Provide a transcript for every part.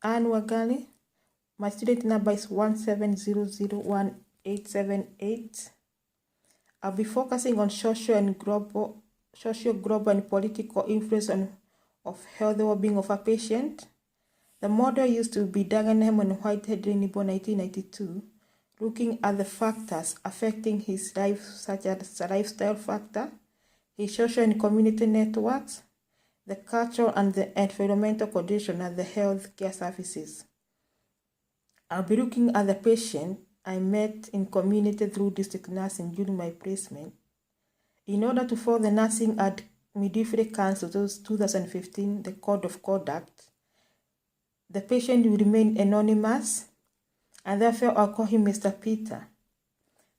Anne Wagali. My student number is 170018878. I'll be focusing on social, global, and political influence of health well-being of a patient. The model used to be Dagenham and Whitehead in 1992, looking at the factors affecting his life, such as the lifestyle factor, his social and community networks, the cultural and the environmental condition, and the health care services. I'll be looking at the patient I met in community through district nursing during my placement. In order to follow the Nursing and Midwifery Council 2015, the Code of Conduct, the patient will remain anonymous, and therefore I'll call him Mr. Peter.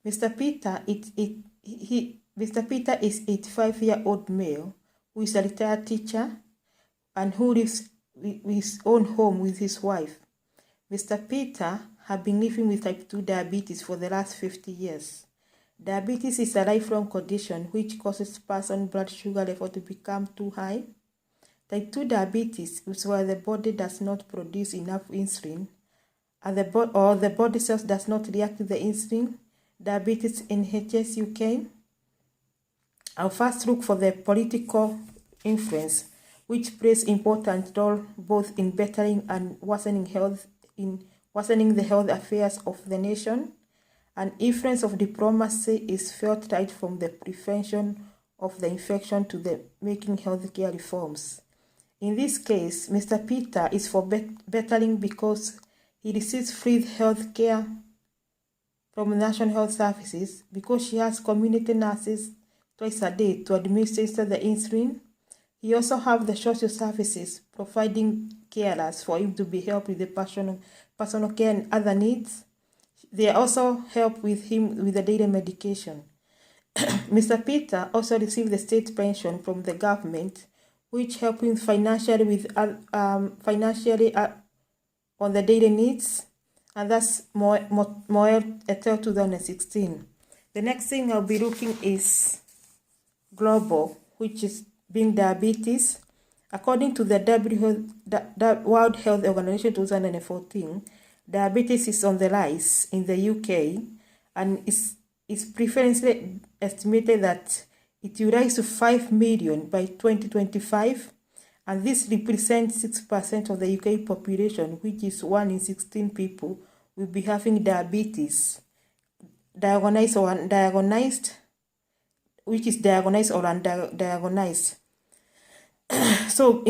Mr. Peter is 85-year-old male who is a retired teacher and who lives with his own home with his wife. Mr. Peter has been living with type 2 diabetes for the last 50 years. Diabetes is a lifelong condition which causes person's blood sugar level to become too high. Type 2 diabetes is where the body does not produce enough insulin and the body cells does not react to the insulin. Diabetes in HS UK. I'll first look for the political influence, which plays important role both in bettering and worsening the health affairs of the nation. An influence of diplomacy is felt right from the prevention of the infection to the making healthcare reforms. In this case, Mr. Peter is for bettering because he receives free health care from National Health Services, because she has community nurses twice a day to administer the insulin. He also has the social services providing carers for him to be helped with the personal care and other needs. They also help with him with the daily medication. Mr. Peter also received the state pension from the government, which help him financially on the daily needs, and that's Moel et al. 2016. The next thing I'll be looking is global, which is being diabetes. According to the World Health Organization 2014, diabetes is on the rise in the UK, and it's preferentially estimated that it will rise to 5 million by 2025, and this represents 6% of the UK population, which is 1 in 16 people will be having diabetes, diagnosed or undiagnosed, which is diagnosed or undiagnosed. So,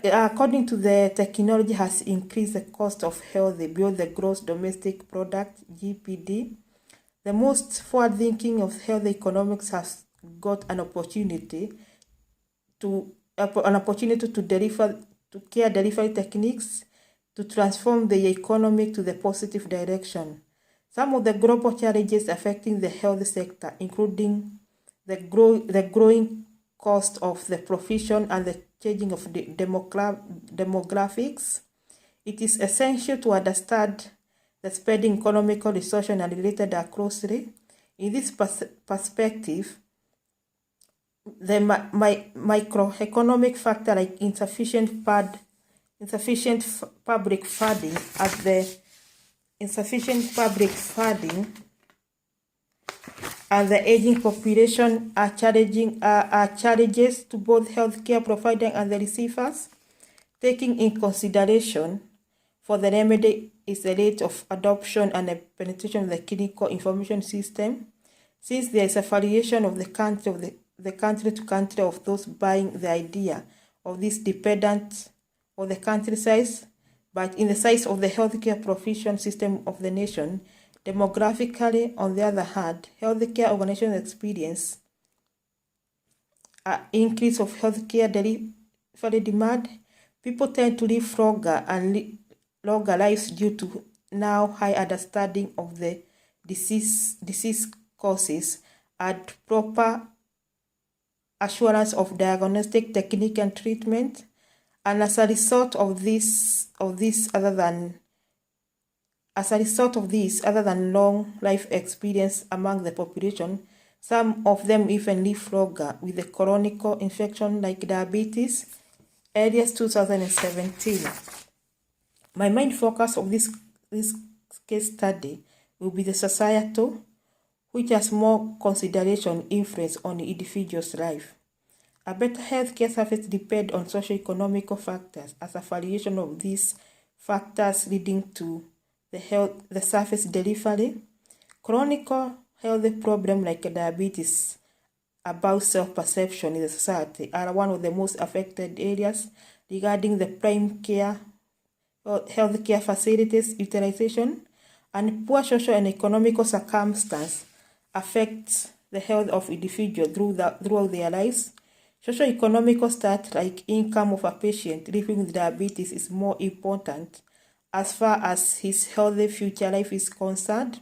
according to the technology has increased the cost of health beyond the gross domestic product, GPD. The most forward-thinking of health economics has got an opportunity to deliver to care delivery techniques to transform the economy to the positive direction. Some of the global challenges affecting the health sector, including the growing cost of the profession and the changing of the demographics. It is essential to understand the spreading economical, social, and related closely. In this perspective, the microeconomic factor like insufficient public funding and the aging population are challenges to both healthcare providers and the receivers. Taking in consideration for the remedy is the rate of adoption and the penetration of the clinical information system, since there is a variation of the country to country of those buying the idea of this dependent on the country size, but in the size of the healthcare provision system of the nation. Demographically, on the other hand, healthcare organizations experience an increase of healthcare delivery demand. People tend to live longer and longer lives due to now high understanding of the disease causes and proper assurance of diagnostic technique and treatment. And as a result of this, other than long life experience among the population, some of them even live longer with a chronic infection like diabetes. Areas 2017. My main focus of this case study will be the societal, which has more consideration influence on the individual's life. A better healthcare service depends on socio-economic factors as a variation of these factors leading to the service delivery. Chronic health problems like diabetes, about self-perception in the society are one of the most affected areas regarding the prime care healthcare facilities utilization, and poor social and economic circumstances affect the health of individuals throughout their lives. Socio-economic stats like income of a patient living with diabetes is more important as far as his healthy future life is concerned,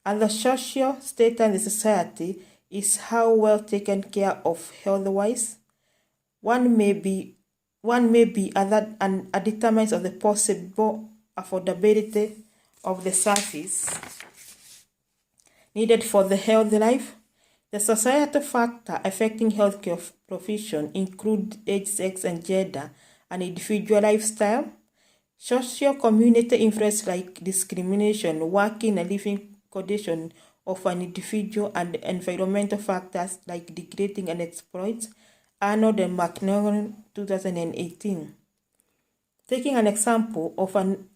and the social status in the society is how well taken care of health-wise. One may be other and a determinant of the possible affordability of the service needed for the healthy life. The societal factor affecting healthcare provision include age, sex, and gender, and individual lifestyle. Social community influence like discrimination, working and living condition of an individual, and environmental factors like degrading and exploit. Arnold and McNaughton, 2018. Taking an example of an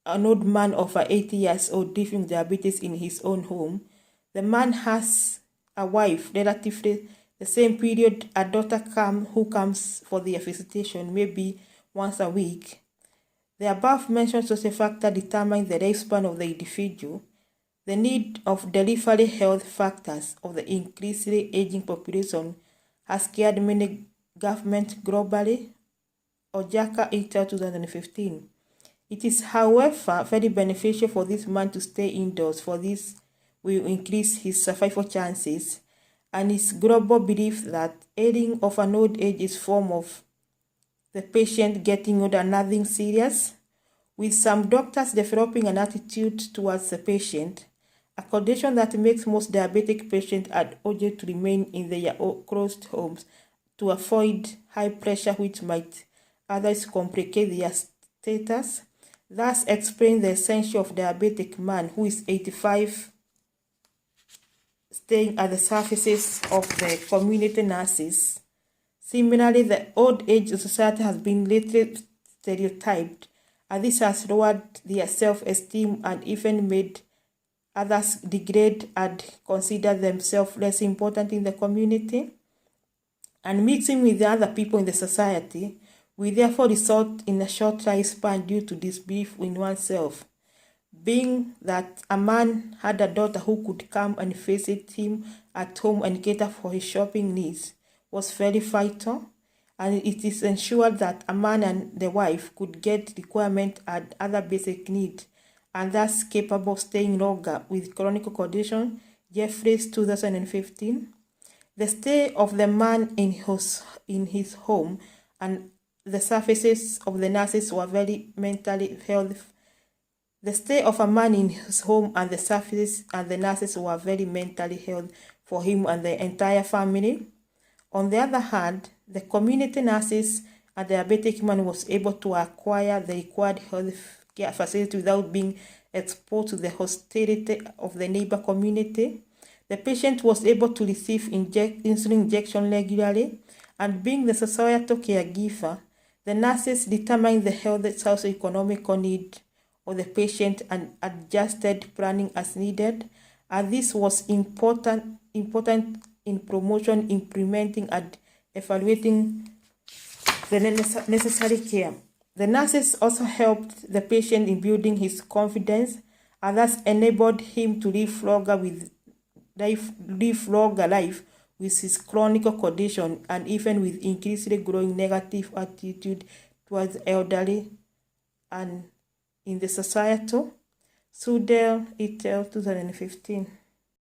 old man of 80 years old living with diabetes in his own home, the man has a wife relatively the same period, a daughter who comes for their visitation maybe once a week. The above mentioned social factor determines the lifespan of the individual. The need of delivery health factors of the increasingly aging population has scared many governments globally. Ojaka et al. 2015. It is, however, very beneficial for this man to stay indoors, for this will increase his survival chances, and his global belief that aging of an old age is form of the patient getting older, nothing serious, with some doctors developing an attitude towards the patient, a condition that makes most diabetic patients urged to remain in their closed homes to avoid high pressure which might otherwise complicate their status. Thus explain the essence of diabetic man who is 85 staying at the services of the community nurses. Similarly, the old age society has been lately stereotyped, and this has lowered their self-esteem and even made others degrade and consider themselves less important in the community. And mixing with the other people in the society will therefore result in a short lifespan due to disbelief in oneself. Being that a man had a daughter who could come and visit him at home and cater for his shopping needs was very vital, and it is ensured that a man and the wife could get requirement and other basic needs, and thus capable of staying longer with chronic condition. Jeffries, 2015. The stay of the man in his home and the services of the nurses were very mentally healthy. The stay of a man in his home and the services and the nurses were very mentally healthy for him and the entire family. On the other hand, the community nurses and the diabetic man was able to acquire the required health care facility without being exposed to the hostility of the neighbor community. The patient was able to receive insulin injection regularly, and being the societal caregiver, the nurses determined the health socio-economic need of the patient and adjusted planning as needed, and this was important in promotion, implementing, and evaluating the necessary care. The nurses also helped the patient in building his confidence, and thus enabled him to live longer life with his chronic condition, and even with increasingly growing negative attitude towards the elderly and in the societal. Sudell et al. 2015.